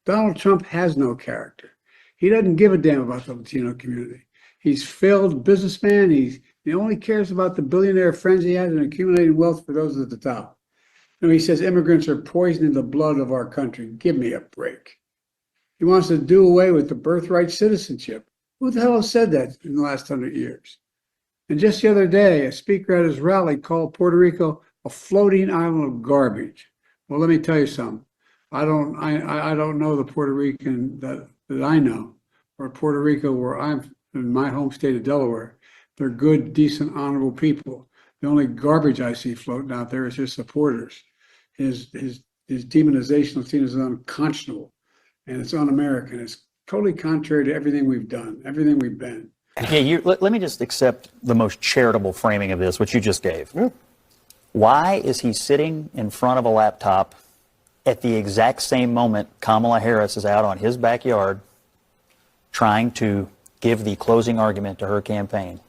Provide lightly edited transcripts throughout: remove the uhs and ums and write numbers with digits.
Donald Trump has no character. He doesn't give a damn about the Latino community. He's failed businessman. He only cares about the billionaire friends he has and accumulating wealth for those at the top. He says immigrants are poisoning the blood of our country. Give me a break. He wants to do away with the birthright citizenship. Who the hell has said that in the last 100 years? And just the other day, a speaker at his rally called Puerto Rico a floating island of garbage. Well, let me tell you something. I don't know the Puerto Rican that I know, or Puerto Rico where I'm in my home state of Delaware. They're good, decent, honorable people. The only garbage I see floating out there is his supporters. His demonization of Latinos is unconscionable, and it's un-American. It's totally contrary to everything we've done, everything we've been. Okay, let me just accept the most charitable framing of this, which you just gave. Why is he sitting in front of a laptop at the exact same moment Kamala Harris is out on his backyard trying to give the closing argument to her campaign?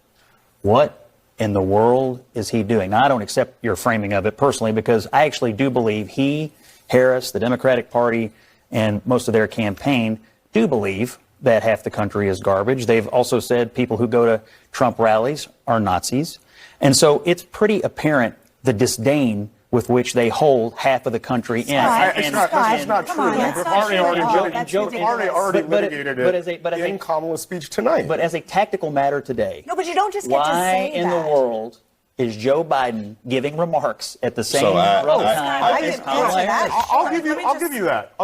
What in the world is he doing? Now, I don't accept your framing of it personally because I actually do believe he, Harris, the Democratic Party, and most of their campaign do believe that half the country is garbage. They've also said people who go to Trump rallies are Nazis. And so it's pretty apparent the disdain with which they hold half of the country in. That's not true. We've already litigated it in Kamala's speech tonight. But as a tactical matter today, no, but you don't just get to say why in the world is Joe Biden giving remarks at the same time? I'll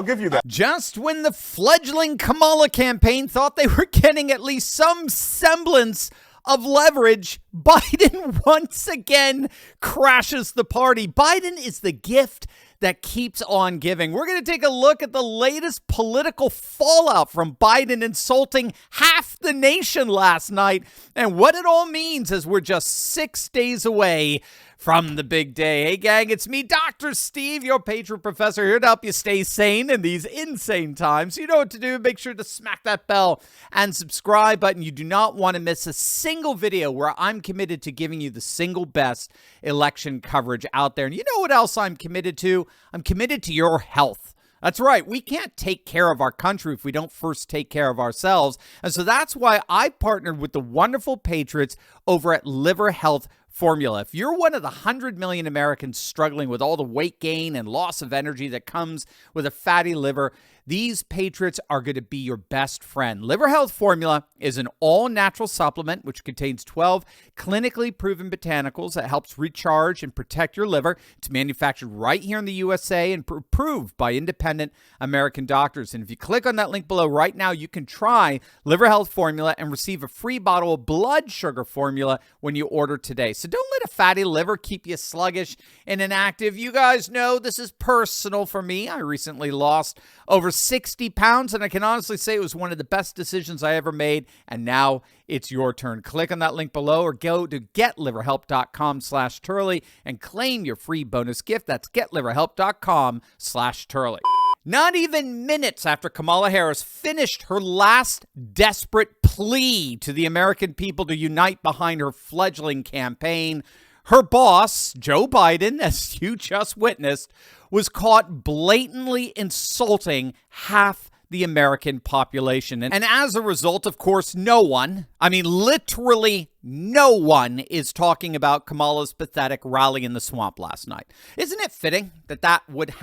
give you that. Just when the fledgling Kamala campaign thought they were getting at least some semblance of leverage, Biden once again crashes the party. Biden is the gift that keeps on giving. We're going to take a look at the latest political fallout from Biden insulting half the nation last night and what it all means as we're just 6 days away from the big day. Hey, gang, it's me, Dr. Steve, your Patriot Professor, here to help you stay sane in these insane times. You know what to do. Make sure to smack that bell and subscribe button. You do not want to miss a single video where I'm committed to giving you the single best election coverage out there. And you know what else I'm committed to? I'm committed to your health. That's right. We can't take care of our country if we don't first take care of ourselves. And so that's why I partnered with the wonderful patriots over at Liver Health Formula. If you're one of the 100 million Americans struggling with all the weight gain and loss of energy that comes with a fatty liver, these patriots are going to be your best friend. Liver Health Formula is an all-natural supplement which contains 12 clinically proven botanicals that helps recharge and protect your liver. It's manufactured right here in the USA and approved by independent American doctors. And if you click on that link below right now, you can try Liver Health Formula and receive a free bottle of blood sugar formula when you order today. So don't let a fatty liver keep you sluggish and inactive. You guys know this is personal for me. I recently lost over 60 pounds, and I can honestly say it was one of the best decisions I ever made, and now it's your turn. Click on that link below or go to getliverhelp.com/Turley and claim your free bonus gift. That's getliverhelp.com/Turley. Not even minutes after Kamala Harris finished her last desperate plea to the American people to unite behind her fledgling campaign, her boss, Joe Biden, as you just witnessed, was caught blatantly insulting half the American population. And as a result, of course, no one, I mean literally no one, is talking about Kamala's pathetic rally in the swamp last night. Isn't it fitting that that would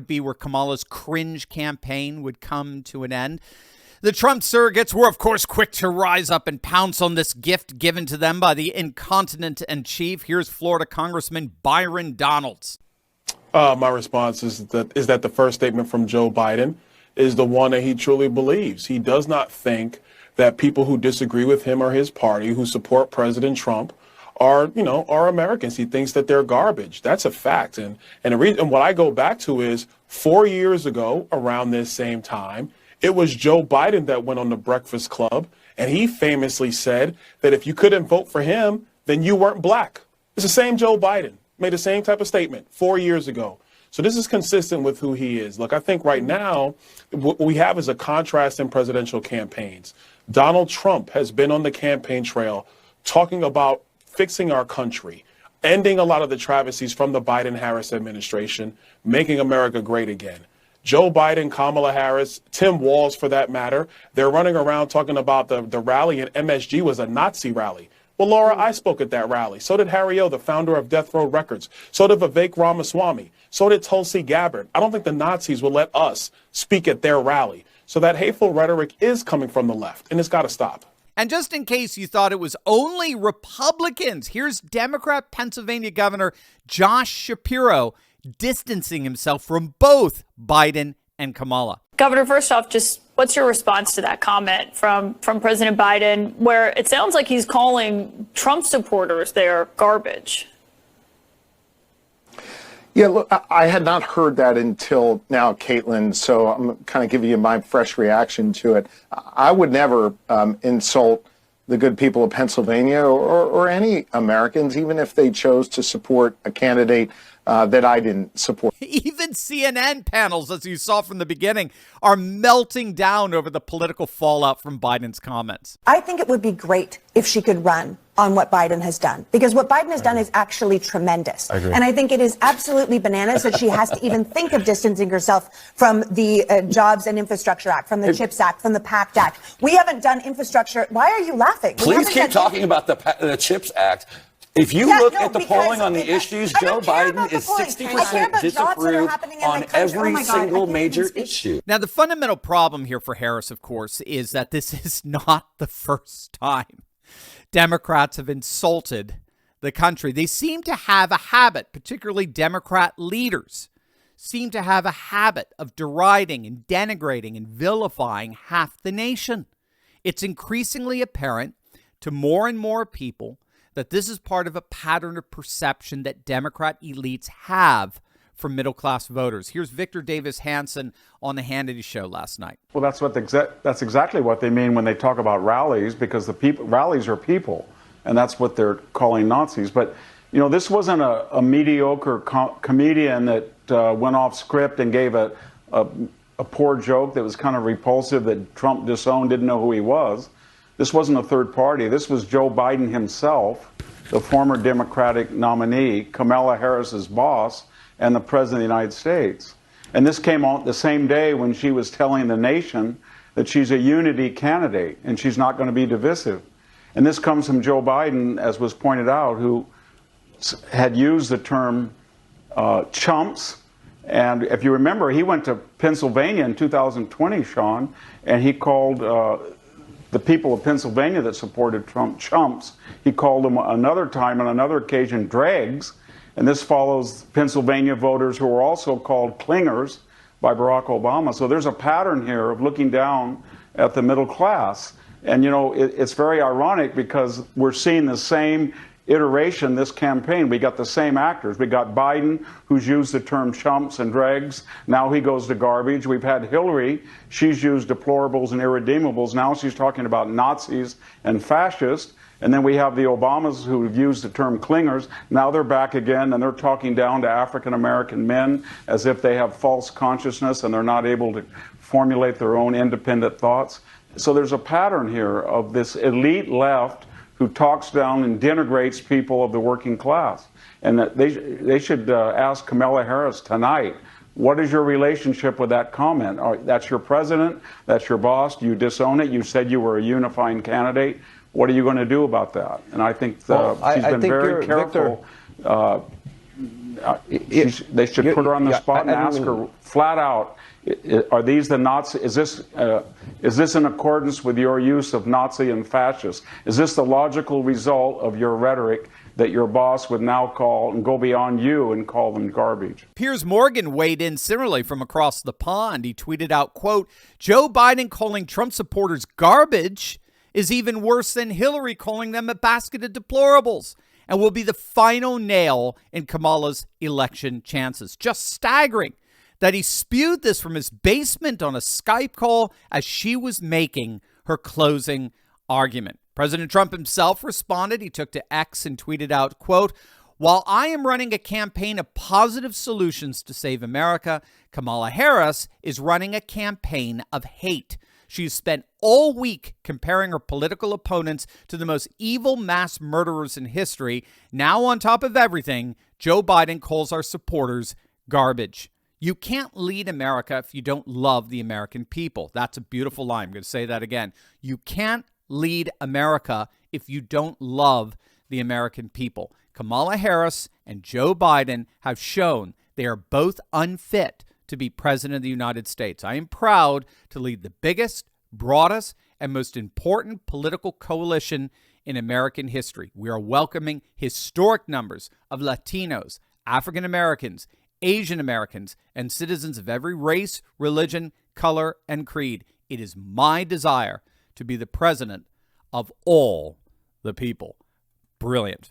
be where Kamala's cringe campaign would come to an end? The Trump surrogates were, of course, quick to rise up and pounce on this gift given to them by the incontinent and chief. Here's Florida Congressman Byron Donalds. My response is that the first statement from Joe Biden is the one that he truly believes. He does not think that people who disagree with him or his party, who support President Trump, are Americans. He thinks that they're garbage. That's a fact. And what I go back to is 4 years ago, around this same time, it was Joe Biden that went on the Breakfast Club, and he famously said that if you couldn't vote for him, then you weren't black. It's the same Joe Biden. Made the same type of statement 4 years ago. So this is consistent with who he is. Look, I think right now what we have is a contrast in presidential campaigns. Donald Trump has been on the campaign trail talking about fixing our country, ending a lot of the travesties from the Biden-Harris administration, making America great again. Joe Biden, Kamala Harris, Tim Walz for that matter, they're running around talking about the rally in MSG was a Nazi rally. Well, Laura, I spoke at that rally. So did Harry O., the founder of Death Row Records. So did Vivek Ramaswamy. So did Tulsi Gabbard. I don't think the Nazis will let us speak at their rally. So that hateful rhetoric is coming from the left, and it's got to stop. And just in case you thought it was only Republicans, here's Democrat Pennsylvania Governor Josh Shapiro distancing himself from both Biden and Kamala. Governor, first off, just what's your response to that comment from President Biden, where it sounds like he's calling Trump supporters there garbage? Yeah, look, I had not heard that until now, Caitlin, so I'm kind of giving you my fresh reaction to it. I would never insult the good people of Pennsylvania or any Americans, even if they chose to support a candidate that I didn't support. Even CNN panels, as you saw from the beginning, are melting down over the political fallout from Biden's comments. I think it would be great if she could run on what Biden has done, because what Biden has done is actually tremendous. And I think it is absolutely bananas that she has to even think of distancing herself from the Jobs and Infrastructure Act, from the CHIPS Act, from the PACT Act. We haven't done infrastructure. Why are you laughing? Please keep talking about the CHIPS Act. If you look at the polling on the issues, Joe Biden is 60% disapproved on every single major issue. Now, the fundamental problem here for Harris, of course, is that this is not the first time Democrats have insulted the country. They seem to have a habit, particularly Democrat leaders, seem to have a habit of deriding and denigrating and vilifying half the nation. It's increasingly apparent to more and more people that this is part of a pattern of perception that Democrat elites have for middle-class voters. Here's Victor Davis Hanson on the Hannity Show last night. Well, that's exactly what they mean when they talk about rallies, because rallies are people, and that's what they're calling Nazis. But, you know, this wasn't a mediocre comedian that went off script and gave a poor joke that was kind of repulsive that Trump disowned, didn't know who he was. This wasn't a third party. This was Joe Biden himself, the former Democratic nominee, Kamala Harris's boss, and the President of the United States. And this came on the same day when she was telling the nation that she's a unity candidate and she's not going to be divisive. And this comes from Joe Biden, as was pointed out, who had used the term chumps. And if you remember, he went to Pennsylvania in 2020, Sean, and he called the people of Pennsylvania that supported Trump chumps. He called them another time on another occasion dregs. And this follows Pennsylvania voters who were also called clingers by Barack Obama. So there's a pattern here of looking down at the middle class. And, you know, it's very ironic because we're seeing the same iteration this campaign. We got the same actors. We got Biden, who's used the term chumps and dregs. Now he goes to garbage. We've had Hillary. She's used deplorables and irredeemables. Now she's talking about Nazis and fascists. And then we have the Obamas who've used the term clingers. Now they're back again, and they're talking down to African-American men as if they have false consciousness and they're not able to formulate their own independent thoughts. So there's a pattern here of this elite left who talks down and denigrates people of the working class. And that they should ask Kamala Harris tonight, what is your relationship with that comment? That's your president, that's your boss, you disown it, you said you were a unifying candidate. What are you going to do about that? And I think she's been very careful. They should put her on the spot and ask her flat out, are these the Nazi? Is this in accordance with your use of Nazi and fascist? Is this the logical result of your rhetoric that your boss would now call and go beyond you and call them garbage? Piers Morgan weighed in similarly from across the pond. He tweeted out, quote, Joe Biden calling Trump supporters garbage is even worse than Hillary calling them a basket of deplorables and will be the final nail in Kamala's election chances. Just staggering that he spewed this from his basement on a Skype call as she was making her closing argument. President Trump himself responded. He took to X and tweeted out, quote, while I am running a campaign of positive solutions to save America, Kamala Harris is running a campaign of hate. She's spent all week comparing her political opponents to the most evil mass murderers in history. Now, on top of everything, Joe Biden calls our supporters garbage. You can't lead America if you don't love the American people. That's a beautiful line. I'm going to say that again. You can't lead America if you don't love the American people. Kamala Harris and Joe Biden have shown they are both unfit to be president of the United States. I am proud to lead the biggest, broadest, and most important political coalition in American history. We are welcoming historic numbers of Latinos, African Americans, Asian Americans, and citizens of every race, religion, color, and creed. It is my desire to be the president of all the people. Brilliant.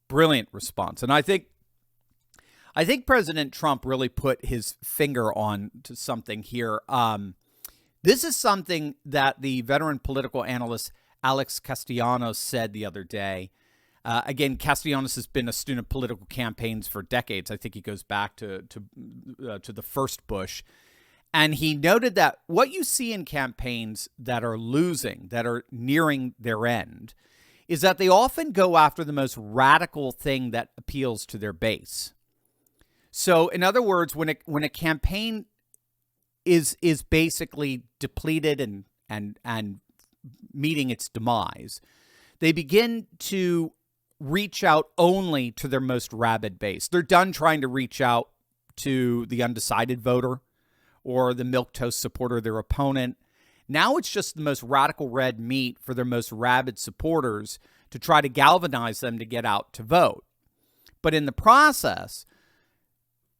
Brilliant response. And I think President Trump really put his finger on to something here. This is something that the veteran political analyst Alex Castellanos said the other day. Again, Castellanos has been a student of political campaigns for decades. I think he goes back to the first Bush. And he noted that what you see in campaigns that are losing, that are nearing their end, is that they often go after the most radical thing that appeals to their base. So, in other words, when a campaign is basically depleted and meeting its demise, they begin to reach out only to their most rabid base. They're done trying to reach out to the undecided voter or the milquetoast supporter of their opponent. Now it's just the most radical red meat for their most rabid supporters to try to galvanize them to get out to vote. But in the process,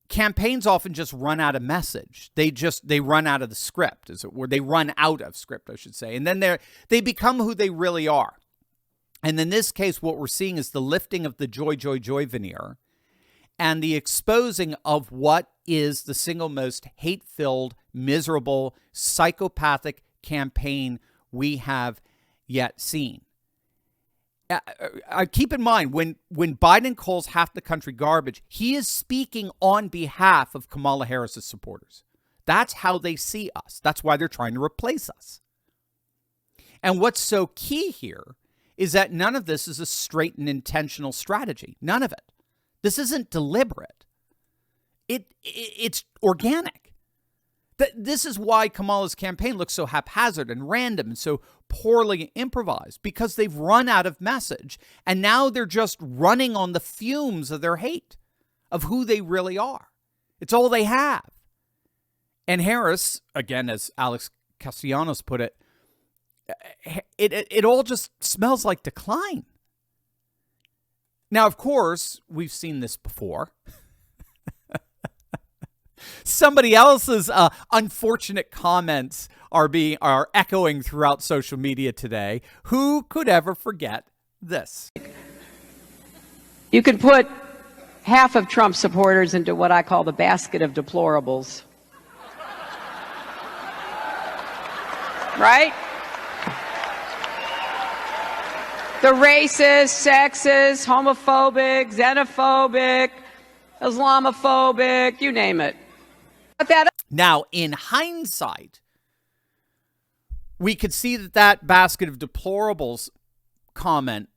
campaigns often just run out of message. They run out of the script, as it were. They run out of script, I should say. And then they become who they really are. And in this case, what we're seeing is the lifting of the joy, joy, joy veneer and the exposing of what is the single most hate-filled, miserable, psychopathic campaign we have yet seen. Keep in mind, when Biden calls half the country garbage, he is speaking on behalf of Kamala Harris's supporters. That's how they see us. That's why they're trying to replace us. And what's so key here is that none of this is a straight and intentional strategy. None of it. This isn't deliberate. It's organic. This is why Kamala's campaign looks so haphazard and random and so poorly improvised, because they've run out of message, and now they're just running on the fumes of their hate, of who they really are. It's all they have. And Harris, again, as Alex Castellanos put it, it all just smells like decline. Now, of course, we've seen this before. Somebody else's unfortunate comments are echoing throughout social media today. Who could ever forget this? You can put half of Trump supporters into what I call the basket of deplorables. Right? The racist, sexist, homophobic, xenophobic, Islamophobic, you name it. Now, in hindsight, we could see that basket of deplorables comment,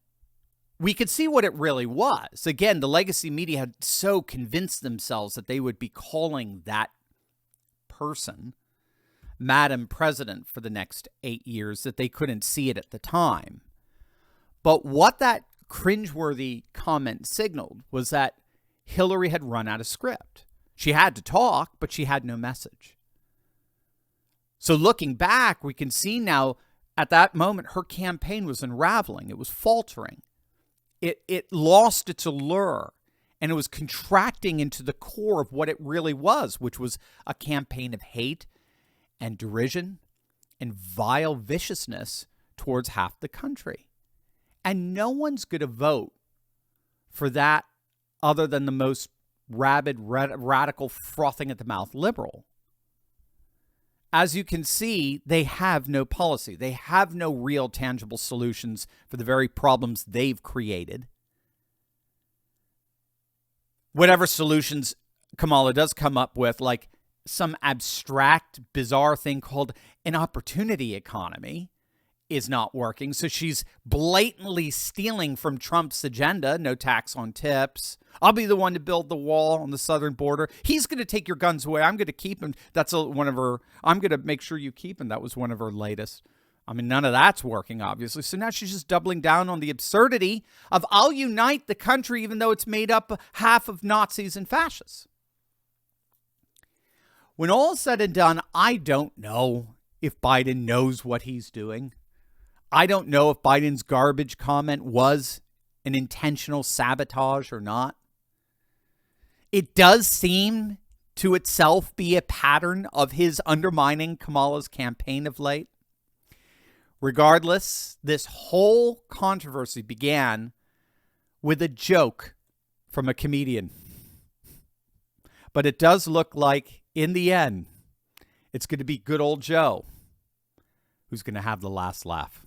we could see what it really was. Again, the legacy media had so convinced themselves that they would be calling that person Madam President for the next 8 years that they couldn't see it at the time. But what that cringeworthy comment signaled was that Hillary had run out of script. She had to talk, but she had no message. So looking back, we can see now at that moment, her campaign was unraveling. It was faltering. It lost its allure, and it was contracting into the core of what it really was, which was a campaign of hate and derision and vile viciousness towards half the country. And no one's going to vote for that other than the most rabid, radical, frothing at the mouth liberal. As you can see, they have no policy. They have no real tangible solutions for the very problems they've created. Whatever solutions Kamala does come up with, like some abstract, bizarre thing called an opportunity economy, is not working. So she's blatantly stealing from Trump's agenda. No tax on tips. I'll be the one to build the wall on the southern border. He's going to take your guns away. I'm going to keep them. One of her. I'm going to make sure you keep them. That was one of her latest. I mean, none of that's working, obviously. So now she's just doubling down on the absurdity of I'll unite the country, even though it's made up half of Nazis and fascists. When all is said and done, I don't know if Biden knows what he's doing. I don't know if Biden's garbage comment was an intentional sabotage or not. It does seem to itself be a pattern of his undermining Kamala's campaign of late. Regardless, this whole controversy began with a joke from a comedian. But it does look like, in the end, it's going to be good old Joe who's going to have the last laugh.